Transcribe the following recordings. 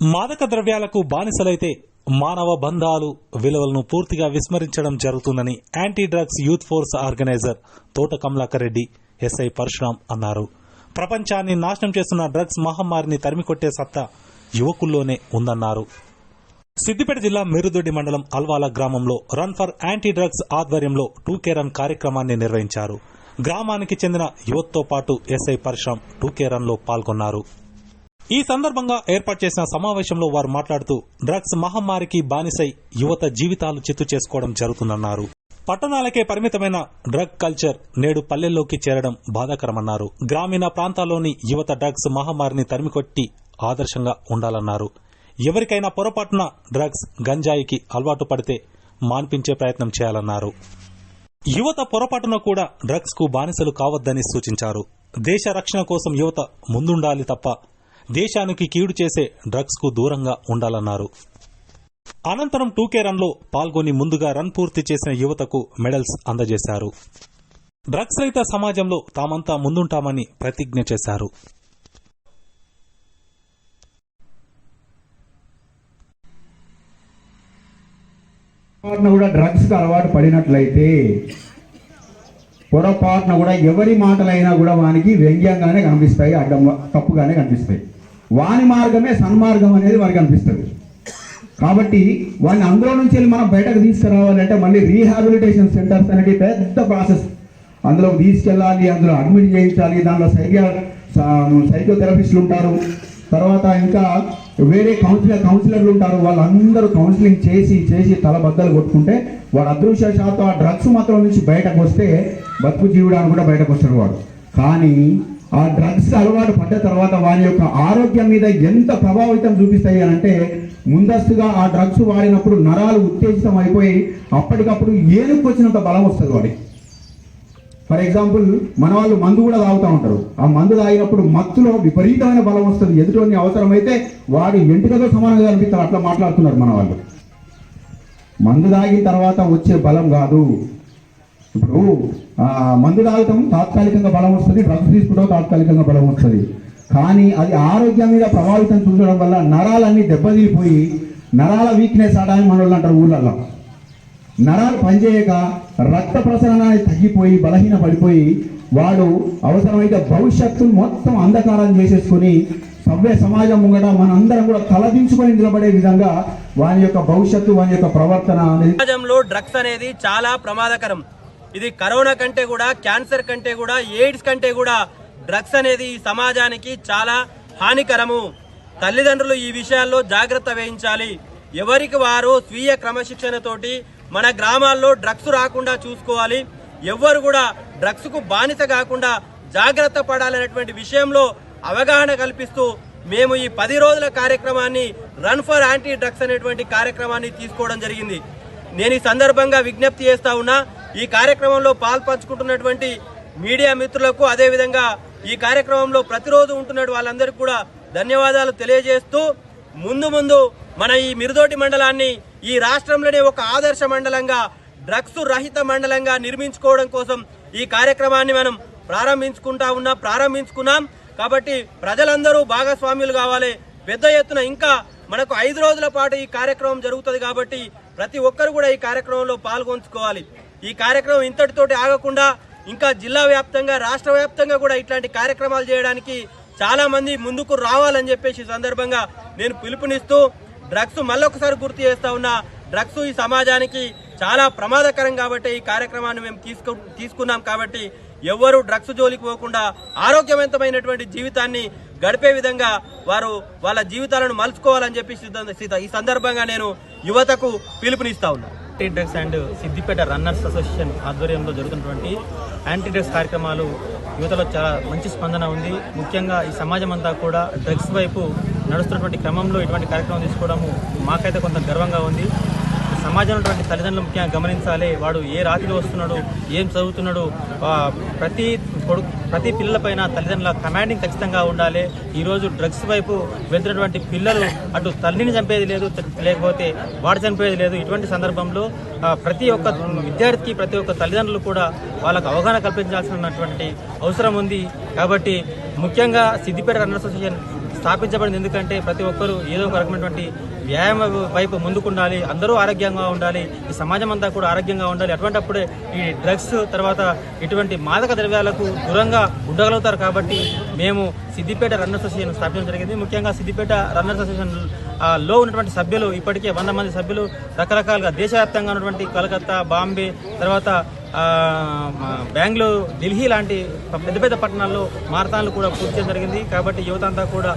మాదక ద్రవ్యాలకు బానిసలైతే మానవ బంధాలు విలువలను పూర్తిగా విస్మరించడం జరుగుతుందని anti drugs youth force organiser Thota Kamalakar Reddy SI Parashuram అన్నారు. ప్రపంచాన్ని నాశనం చేస్తున్న డ్రగ్స్ మహమ్మారిని తరిమికొట్టే సత్తా యువకుల్లోనే ఉందన్నారు. సిద్దిపేట జిల్లా మిరుదొడ్డి మండలం అల్వాల గ్రామంలో రన్ ఫర్ యాంటీ డ్రగ్స్ ఆధ్వర్యంలో 2K రన్ కార్యక్రమాన్ని నిర్వహించారు. గ్రామానికి చెందిన యువతతో పాటు ఎస్ఐ పరశురామ్ 2K రన్ లో పాల్గొన్నారు. ఈ సందర్భంగా ఏర్పాటు చేసిన సమావేశంలో వారు మాట్లాడుతూ డ్రగ్స్ మహమ్మారికి బానిసై యువత జీవితాలు చిత్తు చేసుకోవడం జరుగుతుందన్నారు. పట్టణాలకే పరిమితమైన డ్రగ్ కల్చర్ నేడు పల్లెల్లోకి చేరడం బాధాకరమన్నారు. గ్రామీణ ప్రాంతాల్లోని యువత డ్రగ్స్ మహమ్మారిని తరిమికొట్టి ఆదర్శంగా ఉండాలన్నారు. ఎవరికైనా పొరపాటున డ్రగ్స్ గంజాయికి అలవాటు పడితే మాన్పించే ప్రయత్నం చేయాలన్నారు. యువత పొరపాటున కూడా డ్రగ్స్ కు బానిసలు కావద్దని సూచించారు. దేశ రక్షణ కోసం యువత ముందుండాలి తప్ప దేశానికి కీడు చేసే డ్రగ్స్ కు దూరంగా ఉండాలన్నారు. అనంతరం 2K రన్ లో పాల్గొని ముందుగా రన్ పూర్తి చేసిన యువతకు మెడల్స్ అందజేశారు. డ్రగ్స్ రహిత సమాజంలో తామంతా ముందుంటామని ప్రతిజ్ఞ చేశారు. కూడా డ్రగ్స్ కు అలవాటు పడినట్లయితే పొరపాటున కూడా ఎవరి మాటలైనా కూడా వానికి వ్యంగ్యంగానే కనిపిస్తాయి, అడ్డం తప్పుగానే కనిపిస్తాయి. వాని మార్గమే సన్మార్గం అనేది వారికి అనిపిస్తుంది. కాబట్టి వాడిని అందులో నుంచి వెళ్ళి మనం బయటకు తీసుకురావాలంటే మళ్ళీ రీహాబిలిటేషన్ సెంటర్స్ అనేది పెద్ద ప్రాసెస్. అందులోకి తీసుకెళ్ళాలి, అందులో అడ్మిట్ చేయించాలి, దానిలో సైకోథెరపిస్టులు ఉంటారు, తర్వాత ఇంకా వేరే కౌన్సిలర్లు ఉంటారు. వాళ్ళందరూ కౌన్సిలింగ్ చేసి తలబద్దలు కొట్టుకుంటే వాడు అదృష్టశాతం ఆ డ్రగ్స్ మాత్రం నుంచి బయటకు వస్తే బతుకు జీవుడానికి కూడా బయటకు వస్తాడు వాడు. కానీ ఆ డ్రగ్స్ అలవాటు పడ్డ తర్వాత వారి యొక్క ఆరోగ్యం మీద ఎంత ప్రభావితం చూపిస్తాయి అంటే ముందస్తుగా ఆ డ్రగ్స్ వాడినప్పుడు నరాలు ఉత్తేజితం అయిపోయి అప్పటికప్పుడు ఏనుగు వచ్చినంత బలం వస్తుంది వాడికి. ఫర్ ఎగ్జాంపుల్ మన వాళ్ళు మందు కూడా తాగుతూ ఉంటారు. ఆ మందు తాగినప్పుడు మత్తులో విపరీతమైన బలం వస్తుంది. ఎదుటి అవసరమైతే వాడు ఎంటుకతో సమానంగా అనిపిస్తారు. అట్లా మాట్లాడుతున్నారు మన వాళ్ళు. మందు తాగిన తర్వాత వచ్చే బలం కాదు. ఇప్పుడు మందు తాగుతాం తాత్కాలికంగా బలం వస్తుంది, డ్రగ్స్ తీసుకుంటాం తాత్కాలికంగా బలం వస్తుంది. కానీ అది ఆరోగ్యం మీద ప్రభావితం చూడడం వల్ల నరాలన్నీ దెబ్బతిరిపోయి నరాల వీక్నెస్ ఆడాలని మన వాళ్ళు అంటారు ఊళ్ళల్లో. నరాలు పనిచేయక రక్త ప్రసరణ తగ్గిపోయి బలహీన పడిపోయి వాడు అవసరమైతే భవిష్యత్తును మొత్తం అంధకారం చేసేసుకుని సభ్య సమాజం ముంగట మనందరం కూడా తలదించుకొని నిలబడే విధంగా వాని యొక్క భవిష్యత్తు, వాని యొక్క ప్రవర్తన అనేది. సమాజంలో డ్రగ్స్ అనేది చాలా ప్రమాదకరం. ఇది కరోనా కంటే కూడా, క్యాన్సర్ కంటే కూడా, ఎయిడ్స్ కంటే కూడా డ్రగ్స్ అనేది ఈ సమాజానికి చాలా హానికరము. తల్లిదండ్రులు ఈ విషయాల్లో జాగ్రత్త వహించాలి. ఎవరికి వారు స్వీయ క్రమశిక్షణతోటి మన గ్రామాల్లో డ్రగ్స్ రాకుండా చూసుకోవాలి. ఎవ్వరు కూడా డ్రగ్స్ కు బానిస కాకుండా జాగ్రత్త పడాలనేటువంటి విషయంలో అవగాహన కల్పిస్తూ మేము ఈ 10 రోజుల కార్యక్రమాన్ని రన్ ఫర్ యాంటీ డ్రగ్స్ అనేటువంటి కార్యక్రమాన్ని తీసుకోవడం జరిగింది. నేను ఈ సందర్భంగా విజ్ఞప్తి చేస్తా ఉన్నా, ఈ కార్యక్రమంలో పాల్పంచుకుంటున్నటువంటి మీడియా మిత్రులకు, అదేవిధంగా ఈ కార్యక్రమంలో ప్రతిరోజు ఉంటున్న వాళ్ళందరికీ కూడా ధన్యవాదాలు తెలియజేస్తూ ముందు మన ఈ మిరుదొడ్డి మండలాన్ని ఈ రాష్ట్రంలోనే ఒక ఆదర్శ మండలంగా, డ్రగ్స్ రహిత మండలంగా నిర్మించుకోవడం కోసం ఈ కార్యక్రమాన్ని మనం ప్రారంభించుకున్నాం. కాబట్టి ప్రజలందరూ భాగస్వామ్యులు కావాలి. పెద్ద ఎత్తున ఇంకా మనకు 5 రోజుల పాటు ఈ కార్యక్రమం జరుగుతుంది. కాబట్టి ప్రతి ఒక్కరు కూడా ఈ కార్యక్రమంలో పాల్గొంచుకోవాలి. ఈ కార్యక్రమం ఇంతటితోటి ఆగకుండా ఇంకా జిల్లా వ్యాప్తంగా, రాష్ట్ర వ్యాప్తంగా కూడా ఇట్లాంటి కార్యక్రమాలు చేయడానికి చాలా మంది ముందుకు రావాలని చెప్పేసి సందర్భంగా నేను పిలుపునిస్తూ డ్రగ్స్ మళ్ళొకసారి గుర్తు చేస్తా ఉన్నా, డ్రగ్స్ ఈ సమాజానికి చాలా ప్రమాదకరం కాబట్టి ఈ కార్యక్రమాన్ని మేము తీసుకున్నాం. కాబట్టి ఎవ్వరూ డ్రగ్స్ జోలికి పోకుండా ఆరోగ్యవంతమైనటువంటి జీవితాన్ని గడిపే విధంగా వారు వాళ్ళ జీవితాలను మలుచుకోవాలని చెప్పి ఈ సందర్భంగా నేను యువతకు పిలుపునిస్తా ఉన్నా. Anti drugs and Siddipet runners association ఆధ్వర్యంలో జరుగుతున్నటువంటి యాంటీ డ్రగ్స్ కార్యక్రమాలు యువతలో చాలా మంచి స్పందన ఉంది. ముఖ్యంగా ఈ సమాజం అంతా కూడా డ్రగ్స్ వైపు నడుస్తున్నటువంటి క్రమంలో ఇటువంటి కార్యక్రమం తీసుకోవడము మాకైతే కొంత గర్వంగా ఉంది. సమాజంలో తల్లిదండ్రులు ముఖ్యంగా గమనించాలి. వాడు ఏ రాత్రిలో వస్తున్నాడు, ఏం చదువుతున్నాడు, ప్రతి పిల్లలపైన తల్లిదండ్రుల కమాండింగ్ ఖచ్చితంగా ఉండాలి. ఈరోజు డ్రగ్స్ వైపు వెళ్తున్నటువంటి పిల్లలు అటు తల్లిని చంపేది లేదు, లేకపోతే వాడు చంపేది లేదు. ఇటువంటి సందర్భంలో ప్రతి ఒక్క విద్యార్థికి, ప్రతి ఒక్క తల్లిదండ్రులు కూడా వాళ్ళకు అవగాహన కల్పించాల్సినటువంటి అవసరం ఉంది. కాబట్టి ముఖ్యంగా సిద్దిపేట రన్నర్స్ అసోసియేషన్ స్థాపించబడింది. ఎందుకంటే ప్రతి ఒక్కరూ ఏదో ఒక రకమైనటువంటి వ్యాయామ వైపు ముందుకుండాలి, అందరూ ఆరోగ్యంగా ఉండాలి, ఈ సమాజం అంతా కూడా ఆరోగ్యంగా ఉండాలి. అటువంటిప్పుడే ఈ డ్రగ్స్ తర్వాత ఇటువంటి మాదక ద్రవ్యాలకు దూరంగా ఉండగలుగుతారు. కాబట్టి మేము సిద్దిపేట రన్నర్స్ అసోసియేషన్ స్థాపించడం జరిగింది. ముఖ్యంగా సిద్దిపేట రన్నర్స్ అసోసియేషన్ లో ఉన్నటువంటి సభ్యులు ఇప్పటికే 100 మంది సభ్యులు రకరకాలుగా దేశవ్యాప్తంగా ఉన్నటువంటి కలకత్తా, బాంబే, తర్వాత బెంగళూరు, ఢిల్లీ లాంటి పెద్ద పెద్ద పట్టణాల్లో మారథాన్లు కూడా పూర్తి చేయడం జరిగింది. కాబట్టి యువత అంతా కూడా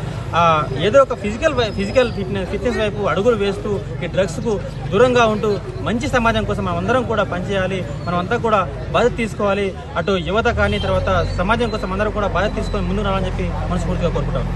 ఏదో ఒక ఫిజికల్ ఫిట్నెస్ వైపు అడుగులు వేస్తూ ఈ డ్రగ్స్కు దూరంగా ఉంటూ మంచి సమాజం కోసం మనం అందరం కూడా పనిచేయాలి. మనం అంతా కూడా బాధ్యత తీసుకోవాలి. అటు యువత కానీ తర్వాత సమాజం కోసం అందరం కూడా బాధ్యత తీసుకొని ముందుకు రావాలని చెప్పి మనస్ఫూర్తిగా కోరుకుంటాం.